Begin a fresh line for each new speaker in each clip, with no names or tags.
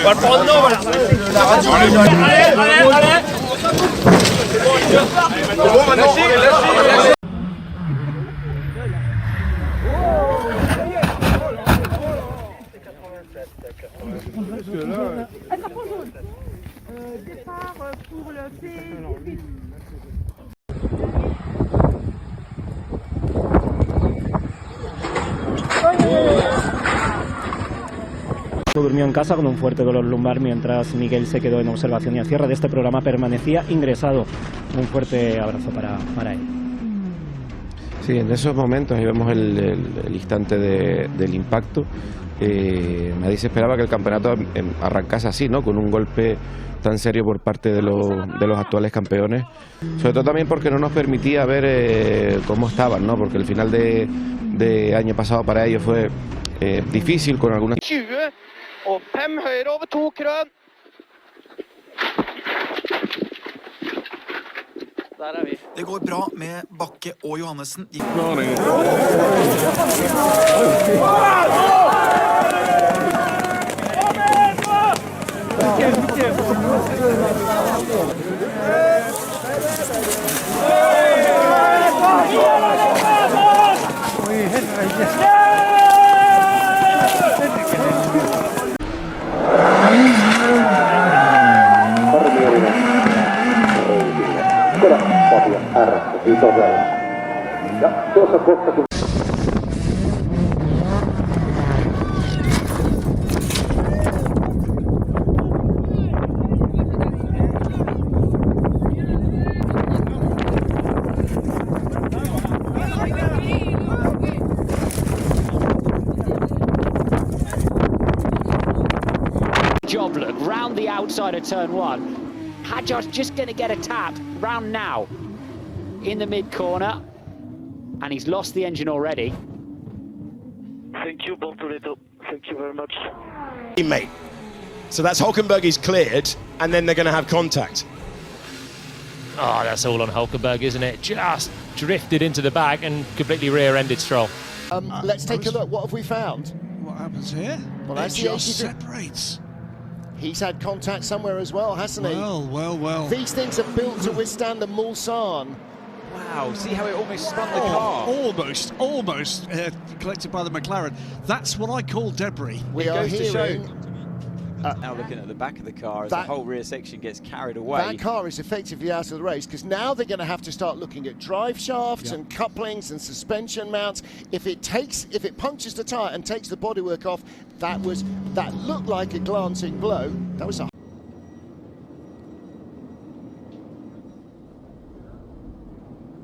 Por fondo.
Départ pour le P.
Durmió en casa con un fuerte dolor lumbar mientras Miguel se quedó en observación y a cierre de este programa permanecía ingresado. Un fuerte abrazo para él.
Sí, en esos momentos ahí vemos el instante del impacto. Nadie se esperaba que el campeonato arrancase así, ¿no? Con un golpe tan serio por parte de los actuales campeones. Sobre todo también porque no nos permitía ver cómo estaban, ¿no? Porque el final de año pasado para ellos fue difícil con algunas...
20 og 5 høyre over 2 krøn. Der er vi.
Det går bra med Bakke og Johannessen.
Job look round the outside of turn one. Hadjar's just going to get a tap round now in the mid corner, and he's lost the engine already.
Thank you, Boltoretto. Thank you very much.
Teammate. So that's Hulkenberg is cleared, and then they're going to have contact.
Oh, that's all on Hulkenberg, isn't it? Just drifted into the back and completely rear-ended Stroll.
Let's take a look. What have we found?
What happens here?
Well,
It
that's the
just
82.
separates.
He's had contact somewhere as well, hasn't he?
Well.
These things are built to withstand the Mulsanne.
Wow, see how it almost spun the car?
Almost collected by the McLaren. That's what I call debris.
We are hearing...
Now looking at the back of the car as the whole rear section gets carried away.
That car is effectively out of the race because now they're going to have to start looking at drive shafts and couplings and suspension mounts. If it punctures the tyre and takes the bodywork off, that looked like a glancing blow. That was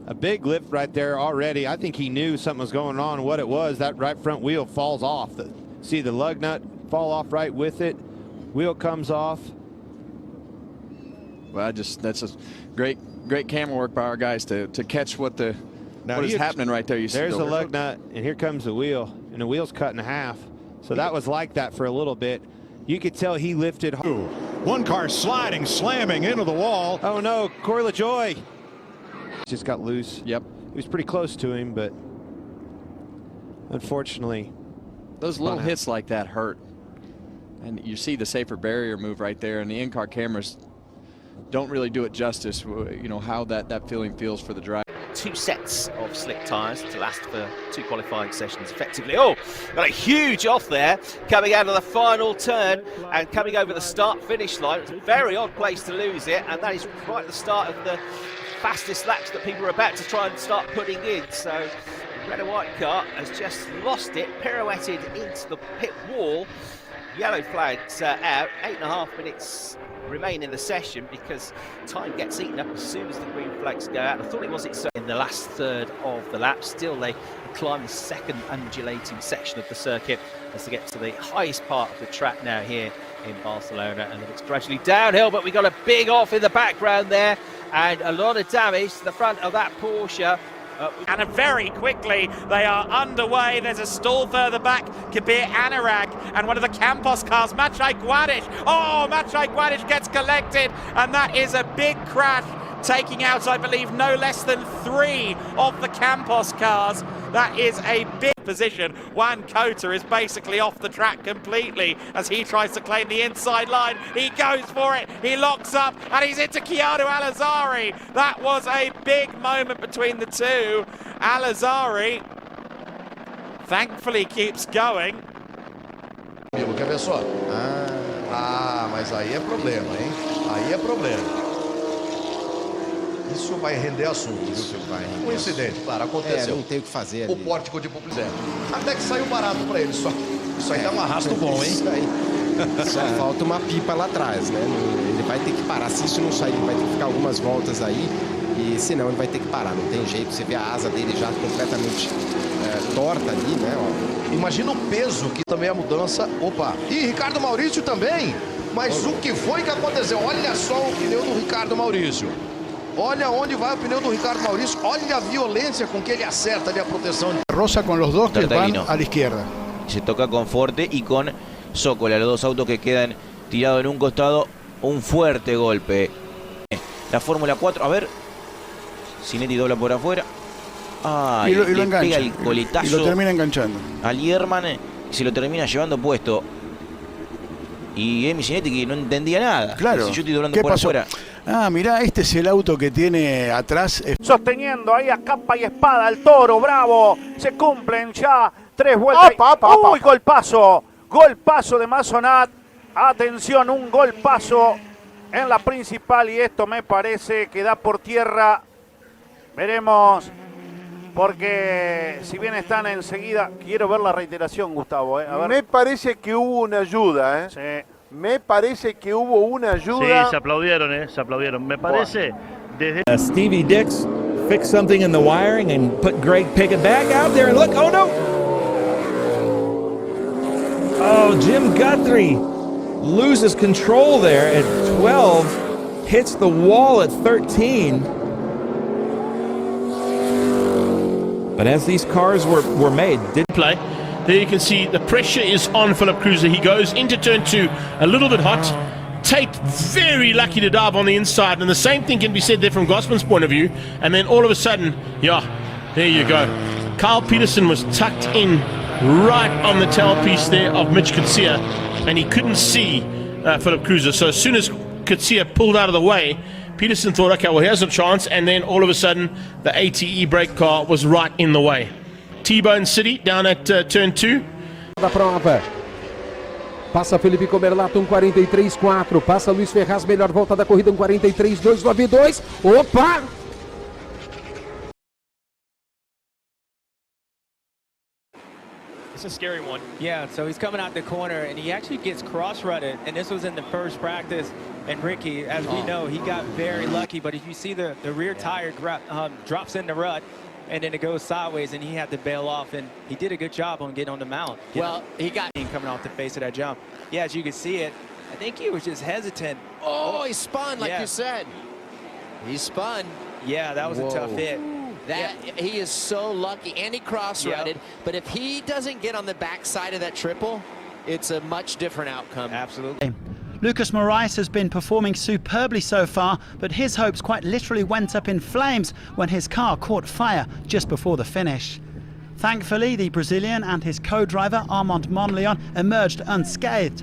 a big lift right there already. I think he knew something was going on. What it was, that right front wheel falls off. See the lug nut fall off right with it. Wheel comes off.
Well, that's a great camera work by our guys to catch what is happening right there. You see
there's the lug nut, and here comes the wheel, and the wheel's cut in half. So that was like that for a little bit. You could tell he lifted.
One car sliding, slamming into the wall.
Oh no, Corey LaJoy just got loose.
Yep.
He was pretty close to him, but unfortunately.
Those little hits like that hurt. And you see the safer barrier move right there, and the in-car cameras don't really do it justice, you know, how that feeling feels for the driver.
2 sets of slick tyres to last for 2 qualifying sessions effectively. Oh, got a huge off there, coming out of the final turn and coming over the start-finish line. It's a very odd place to lose it, and that is right at the start of the fastest laps that people are about to try and start putting in. So red and white car has just lost it, pirouetted into the pit wall. Yellow flags out, 8.5 minutes remain in the session because time gets eaten up as soon as the green flags go out. I thought it was in the last third of the lap. Still, they climb the second undulating section of the circuit as they get to the highest part of the track now here in Barcelona, and then it's gradually downhill, but we got a big off in the background there and a lot of damage to the front of that Porsche.
And very quickly they are underway. There's a stall further back. Kabir Anurag and one of the Campos cars, Maciej Guadic. Oh, Maciej Guadic gets collected, and that is a big crash taking out, I believe, no less than 3 of the Campos cars. That is a big position. Juan Cota is basically off the track completely as he tries to claim the inside line. He goes for it, he locks up, and he's into Keanu Alazari. That was a big moment between the two. Alazari thankfully keeps going.
Quer ver só? Mas aí é problema, hein? Aí é problema. Isso vai render assunto, viu, seu pai? Um incidente, claro, aconteceu.
Não tem o que fazer ali.
O pórtico de publicidade. Até que saiu barato pra ele só. Isso aí dá um arrasto bom, hein?
Isso aí. Só falta uma pipa lá atrás, né? Ele vai ter que parar. Se isso não sair, ele vai ter que ficar algumas voltas aí. E senão ele vai ter que parar. Não tem jeito. Você vê a asa dele já completamente torta ali, né? Ó.
Imagina o peso que também a mudança. Opa! E Ricardo Maurício também. Mas o que foi que aconteceu? Olha só o pneu do Ricardo Maurício. Olha onde vai o pneu do Ricardo Maurício. Olha a violência con que ele acerta ali a proteção.
Rosa con los dos que van a la izquierda.
Se toca con Forte y con Zócola, los dos autos que quedan tirados en un costado. Un fuerte golpe. La Fórmula 4, a ver. Cinetti dobla por afuera.
Y lo engancha.
Pega el coletazo.
Y lo termina enganchando.
A Lierman y se lo termina llevando puesto. Y Emi Cinetti que no entendía nada.
Claro.
Si yo estoy doblando por afuera.
Mirá, este es el auto que tiene atrás.
Sosteniendo ahí a capa y espada el Toro, bravo. Se cumplen ya 3 vueltas. ¡Uy, golpazo! Golpazo de Massonat. Atención, un golpazo en la principal y esto me parece que da por tierra. Veremos, porque si bien están enseguida, quiero ver la reiteración, Gustavo. A ver.
Me parece que hubo una ayuda,
Sí.
Me parece que hubo una ayuda.
Sí, se aplaudieron, se aplaudieron. Me parece desde...
Stevie Dix fixed something in the wiring and put Greg Pickett back out there and look, oh no! Oh, Jim Guthrie loses control there at 12, hits the wall at 13. But as these cars were made, didn't
play. There you can see the pressure is on Philip Cruiser. He goes into turn 2 a little bit hot. Tate very lucky to dive on the inside, and the same thing can be said there from Gossman's point of view. And then all of a sudden, yeah, there you go. Kyle Peterson was tucked in right on the tailpiece there of Mitch Coetzee, and he couldn't see Philip Cruiser. So as soon as Coetzee pulled out of the way, Peterson thought, okay, well, here's a chance, and then all of a sudden, the ATE brake car was right in the way. T-Bone City down at turn 2.
Da prova. Passa Felipe Comerlato, 1:43.4. Passa Luiz Ferraz, melhor volta da corrida, 1:43.292. Opa!
It's a scary one. Yeah, so he's coming out the corner, and he actually gets cross-rutted, and this was in the first practice. And Ricky, as we know, he got very lucky, but if you see the rear tire drops in the rut, and then it goes sideways, and he had to bail off, and he did a good job on getting on the mount. Well, he got coming off the face of that jump. Yeah, as you can see it, I think he was just hesitant.
Oh, he spun, like you said. He spun.
Yeah, that was a tough hit.
He is so lucky, and he cross-rutted. But if he doesn't get on the backside of that triple, it's a much different outcome.
Absolutely.
Lucas Moraes has been performing superbly so far, but his hopes quite literally went up in flames when his car caught fire just before the finish. Thankfully, the Brazilian and his co-driver Armand Monleon emerged unscathed,